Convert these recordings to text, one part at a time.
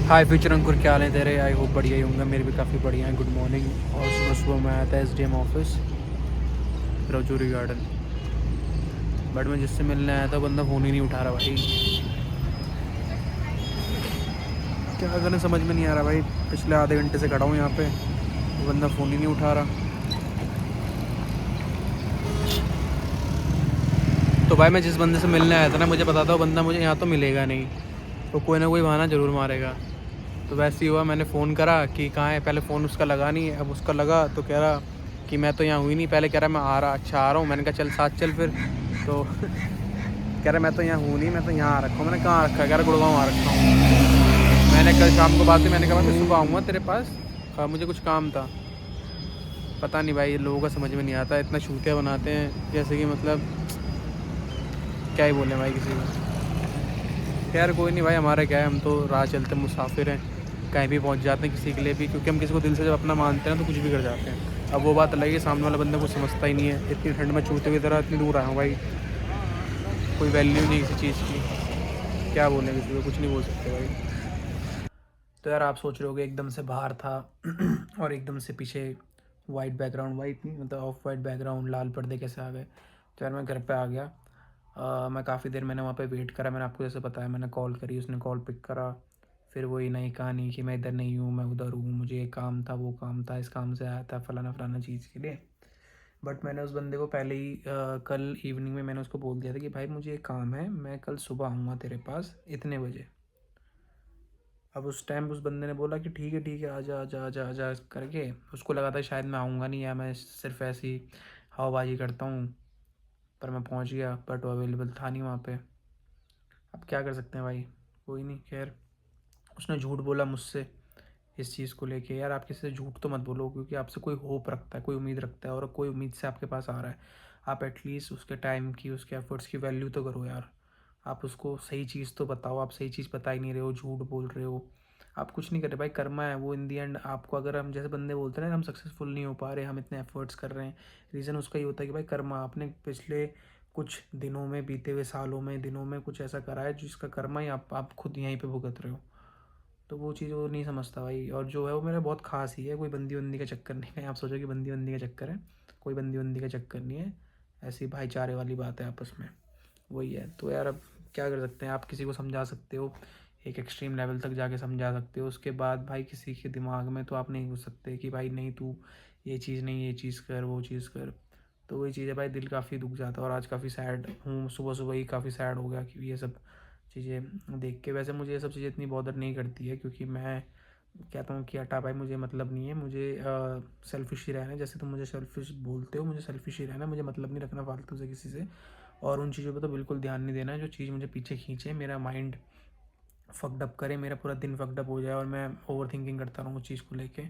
हाय future अंकुर, क्या हाल है तेरे? आई होप बढ़िया ही होंगे। मेरे भी काफ़ी बढ़िया है। Good morning. और सुबह सुबह मैं आया था SDM office, Rajouri garden. But मैं जिससे मिलने आया था बंदा फ़ोन ही नहीं उठा रहा भाई। क्या करना समझ में नहीं आ रहा भाई। पिछले आधे घंटे से खड़ा हूँ यहाँ पे, वो बंदा फ़ोन ही नहीं उठा रहा। तो भाई मैं जिस बंदे से मिलने आया था ना, मुझे पता था वो बंदा मुझे यहाँ तो मिलेगा नहीं, तो कोई ना कोई बहाना ज़रूर मारेगा। तो वैसे ही हुआ, मैंने फ़ोन करा कि कहाँ है। पहले फ़ोन उसका लगा नहीं, अब उसका लगा तो कह रहा कि मैं तो यहाँ हुई नहीं। पहले कह रहा मैं आ रहा, अच्छा आ रहा हूँ। मैंने कहा चल साथ चल फिर। तो कह रहा मैं तो यहाँ हूँ नहीं, मैं तो यहाँ आ रखा हूँ। मैंने कहाँ रखा है? कह रहा गुड़गांव आ रखा हूँ। मैंने कल शाम को बात हुई, मैंने कहा मैं सुबह आऊँगा तेरे पास, मुझे कुछ काम था। पता नहीं भाई, लोगों का समझ में नहीं आता, इतना छूतिया बनाते हैं जैसे कि मतलब क्या ही बोलें भाई किसी को। खैर कोई नहीं भाई, हमारा क्या है, हम तो राह चलते मुसाफिर हैं, कहीं भी पहुंच जाते हैं किसी के लिए भी, क्योंकि हम किसी को दिल से जब अपना मानते हैं तो कुछ भी कर जाते हैं। अब वो बात अलग है, सामने वाला बंदा कुछ समझता ही नहीं है। इतनी ठंड में चूते की तरह इतनी दूर आया हूँ भाई, कोई वैल्यू नहीं किसी चीज़ की। क्या बोलें किसी को, कुछ नहीं बोल सकते भाई। तो यार आप सोच रहे होगे एकदम से बाहर था और एकदम से पीछे वाइट बैकग्राउंड, वाइट नहीं मतलब ऑफ वाइट बैकग्राउंड, लाल पर्दे कैसे आ गए। तो यार मैं घर पे आ गया। मैं काफ़ी देर मैंने वहाँ पे वेट करा। मैंने आपको जैसे बताया, मैंने कॉल करी, उसने कॉल पिक करा। फिर वही नई कहानी कि मैं इधर नहीं हूँ, मैं उधर हूँ, मुझे ये काम था, वो काम था, इस काम से आया था, फलाना फलाना चीज़ के लिए। बट मैंने उस बंदे को पहले ही कल इवनिंग में मैंने उसको बोल दिया था कि भाई मुझे एक काम है, मैं कल सुबह आऊँगा तेरे पास इतने बजे। अब उस टाइम उस बंदे ने बोला कि ठीक है, आजा आजा आजा आजा करके। उसको लगा था शायद मैं आऊँगा नहीं, या मैं सिर्फ ऐसी हवाबाजी करता हूँ। पर मैं पहुँच गया, बट वो अवेलेबल था नहीं वहाँ पे। अब क्या कर सकते हैं भाई, कोई नहीं। खैर उसने झूठ बोला मुझसे इस चीज़ को लेके। यार आप किसी से झूठ तो मत बोलो, क्योंकि आपसे कोई होप रखता है, कोई उम्मीद रखता है, और कोई उम्मीद से आपके पास आ रहा है। आप एटलीस्ट उसके टाइम की, उसके एफर्ट्स की वैल्यू तो करो यार। आप उसको सही चीज़ तो बताओ। आप सही चीज़ बता ही नहीं रहे हो, झूठ बोल रहे हो। आप कुछ नहीं कर रहे भाई, कर्मा है वो इन दी एंड। आपको अगर हम जैसे बंदे बोलते हैं ना, हम सक्सेसफुल नहीं हो पा रहे, हम इतने एफर्ट्स कर रहे हैं, रीज़न उसका ये होता है कि भाई कर्मा, आपने पिछले कुछ दिनों में, बीते हुए सालों में, दिनों में कुछ ऐसा करा है जिसका कर्मा ही आप खुद यहीं पे भुगत रहे हो। तो वो चीज़ वो नहीं समझता भाई। और जो है वो मेरा बहुत खास ही है, कोई बंदी बंदी का चक्कर नहीं है। आप सोचो कि बंदी बंदी का चक्कर है, कोई बंदी बंदी का चक्कर नहीं है। ऐसी भाईचारे वाली बात है आपस में, वही है। तो यार अब क्या कर सकते हैं, आप किसी को समझा सकते हो, एक एक्सट्रीम लेवल तक जाके समझा सकते हो, उसके बाद भाई किसी के दिमाग में तो आप नहीं घुस सकते कि भाई नहीं तू ये चीज़ नहीं, ये चीज़ कर, वो चीज़ कर। तो वही चीज़ है भाई, दिल काफ़ी दुख जाता है। और आज काफ़ी सैड हूँ, सुबह सुबह ही काफ़ी सैड हो गया कि ये सब चीज़ें देख के। वैसे मुझे ये सब चीज़ें इतनी बॉदर नहीं करती है, क्योंकि मैं कहता हूँ कि हटा भाई, मुझे मतलब नहीं है, मुझे सेल्फिश ही रहना है। जैसे तुम मुझे सेल्फिश बोलते हो, मुझे सेल्फिश ही रहना है, मुझे मतलब नहीं रखना फालतू से किसी से। और उन चीज़ों पे तो बिल्कुल ध्यान नहीं देना है जो चीज़ मुझे पीछे खींचे, मेरा माइंड फक्ड अप करे, मेरा पूरा दिन फक्ड अप हो जाए और मैं ओवर थिंकिंग करता रहूँ उस चीज़ को लेके।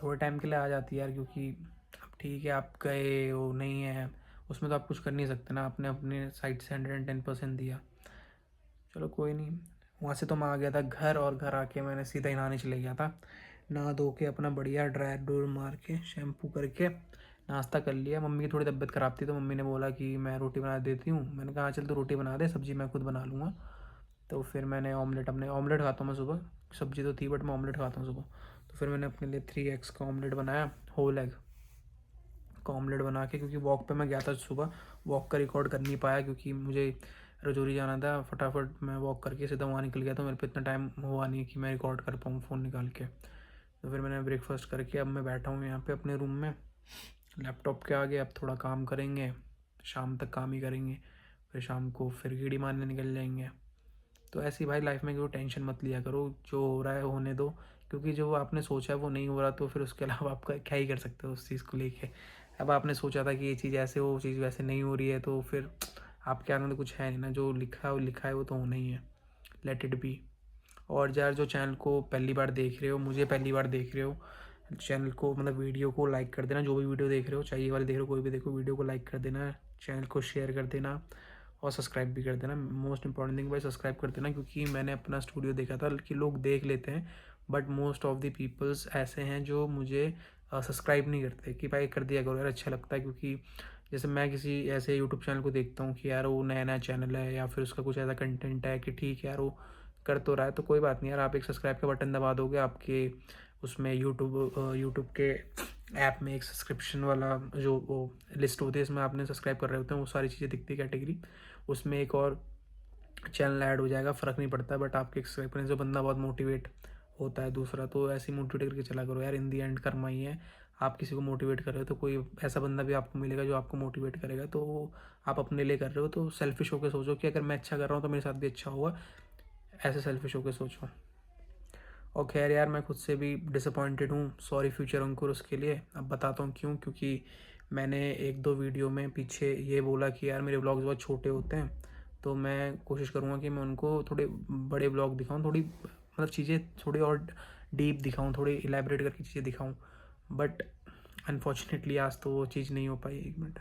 थोड़े टाइम के लिए आ जाती है यार, क्योंकि अब ठीक है आप गए हो, नहीं है उसमें तो आप कुछ कर नहीं सकते ना। आपने अपने साइड से 110% दिया, चलो कोई नहीं। वहाँ से तो मैं आ गया था घर, और घर आके मैंने सीधा ही नहाने चले गया था। नहा धो के अपना बढ़िया ड्राई डोर मार के, शैम्पू करके नाश्ता कर लिया। मम्मी की थोड़ी तबीयत ख़राब थी, तो मम्मी ने बोला कि मैं रोटी बना देती हूँ। मैंने कहा हाँ चल, तो रोटी बना दे, सब्ज़ी मैं खुद बना लूँगा। तो फिर मैंने ऑमलेट, अपने ऑमलेट खाता हूँ मैं सुबह, सब्ज़ी तो थी बट मैं ऑमलेट खाता हूँ सुबह। तो फिर मैंने अपने लिए 3 एग्स का ऑमलेट बनाया, होल एग का ऑमलेट बना के। क्योंकि वॉक पे मैं गया था सुबह, वॉक का रिकॉर्ड कर नहीं पाया क्योंकि मुझे रजौरी जाना था। फटाफट मैं वॉक करके सीधा वहाँ निकल गया, तो मेरे पे इतना टाइम हुआ नहीं कि मैं रिकॉर्ड कर पाऊँ फ़ोन निकाल के। तो फिर मैंने ब्रेकफास्ट करके अब मैं बैठा हूँ यहाँ पे अपने रूम में लैपटॉप के आगे। अब थोड़ा काम करेंगे, शाम तक काम ही करेंगे, फिर शाम को फिर गेड़ी मारने निकल जाएंगे। तो ऐसी भाई लाइफ में कोई टेंशन मत लिया करो, जो हो रहा है होने दो। क्योंकि जो आपने सोचा है वो नहीं हो रहा, तो फिर उसके अलावा आपका क्या ही कर सकते हो उस चीज़ को लेके। अब आपने सोचा था कि ये चीज़ ऐसे हो, वो चीज़ वैसे नहीं हो रही है, तो फिर आपके हाथ में तो कुछ है नहीं ना। जो लिखा है वो लिखा है, वो तो होना ही है। Let it be. और यार जो चैनल को पहली बार देख रहे हो, मुझे पहली बार देख रहे हो, चैनल को मतलब वीडियो को लाइक कर देना। जो भी वीडियो देख रहे हो, चाहे ये वाले देख रहे हो, कोई भी देखो, वीडियो को लाइक कर देना, चैनल को शेयर कर देना, और सब्सक्राइब भी कर देना। मोस्ट इंपॉर्टेंट थिंग भाई, सब्सक्राइब कर देना। क्योंकि मैंने अपना स्टूडियो देखा था कि लोग देख लेते हैं, but most of the peoples ऐसे हैं जो मुझे सब्सक्राइब नहीं करते। कि भाई कर दिया करो यार, अच्छा लगता है। क्योंकि जैसे मैं किसी ऐसे यूट्यूब चैनल को देखता हूँ कि यार वो नया नया चैनल है, या फिर उसका कुछ ऐसा कंटेंट है कि ठीक है यार वो कर तो रहा है, तो कोई बात नहीं यार, आप एक सब्सक्राइब का बटन दबा दोगे, आपके उसमें यूट्यूब के ऐप में एक सब्सक्रिप्शन वाला जो वो लिस्ट होती है, इसमें आपने सब्सक्राइब कर रहे होते हैं, वो सारी चीज़ें दिखती है कैटेगरी, उसमें एक और चैनल ऐड हो जाएगा, फ़र्क नहीं पड़ता, बट आपके सब्सक्राइब करने से बंदा बहुत मोटिवेट होता है दूसरा। तो ऐसे ही मोटिवेट करके चला करो यार, इन दी एंड कर्मा ही है। आप किसी को मोटिवेट कर रहे हो तो कोई ऐसा बंदा भी आपको मिलेगा जो आपको मोटिवेट करेगा, तो आप अपने लिए कर रहे हो तो सेल्फिश होकर सोचो कि अगर मैं अच्छा कर रहा हूँ तो मेरे साथ भी अच्छा होगा, ऐसे सेल्फिश होकर सोचो। और खैर यार, मैं खुद से भी डिसअपॉइंटेड हूँ, सॉरी फ्यूचर अंकुर उसके लिए। अब बताता हूँ क्यों, क्योंकि मैंने 1-2 वीडियो में पीछे ये बोला कि यार मेरे व्लॉग्स बहुत छोटे होते हैं, तो मैं कोशिश करूँगा कि मैं उनको थोड़े बड़े व्लॉग दिखाऊँ, थोड़ी मतलब चीज़ें थोड़ी और डीप दिखाऊँ, थोड़ी इलेबरेट करके चीज़ें दिखाऊँ, बट अनफॉर्चुनेटली आज तो वो चीज़ नहीं हो पाई। 1 मिनट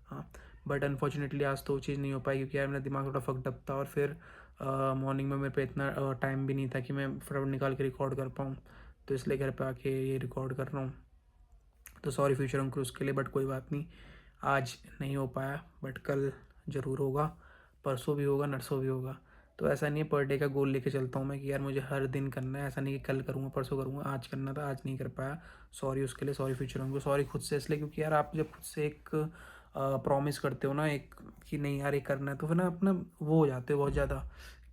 हाँ, बट अनफॉर्चुनेटली आज तो वो चीज़ नहीं हो पाई, क्योंकि यार मेरा दिमाग थोड़ा फक्ड अप था, और फिर मॉर्निंग में मेरे पे इतना टाइम भी नहीं था कि मैं फटाफट निकाल के रिकॉर्ड कर पाऊँ, तो इसलिए घर पे आके ये रिकॉर्ड कर रहा हूँ। तो सॉरी फ्यूचर अंकुर उसके लिए, बट कोई बात नहीं, आज नहीं हो पाया, बट कल ज़रूर होगा, परसों भी होगा, नरसों भी होगा। तो ऐसा नहीं है, पर डे का गोल लेके चलता हूँ मैं कि यार मुझे हर दिन करना है, ऐसा नहीं कि कल करूँगा परसों करूँगा, आज करना था आज नहीं कर पाया, सॉरी उसके लिए, सॉरी फ्यूचर अंकुर, सॉरी खुद से इसलिए, क्योंकि यार आप जब खुद से एक प्रॉमिस करते हो ना एक कि नहीं यार ये करना है, तो फिर ना अपना वो हो जाते हो बहुत ज़्यादा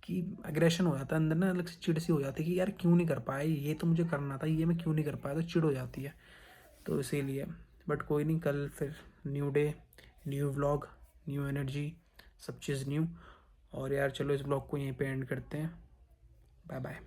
कि एग्रेशन हो जाता है अंदर ना, अलग से चिड़ सी हो जाती है कि यार क्यों नहीं कर पाया, ये तो मुझे करना था, ये मैं क्यों नहीं कर पाया, तो चिड़ हो जाती है। तो इसीलिए, बट कोई नहीं, कल फिर new day, new vlog, new energy, सब चीज़ न्यू। और यार चलो इस ब्लॉग को यहीं पे एंड करते हैं, बाय बाय।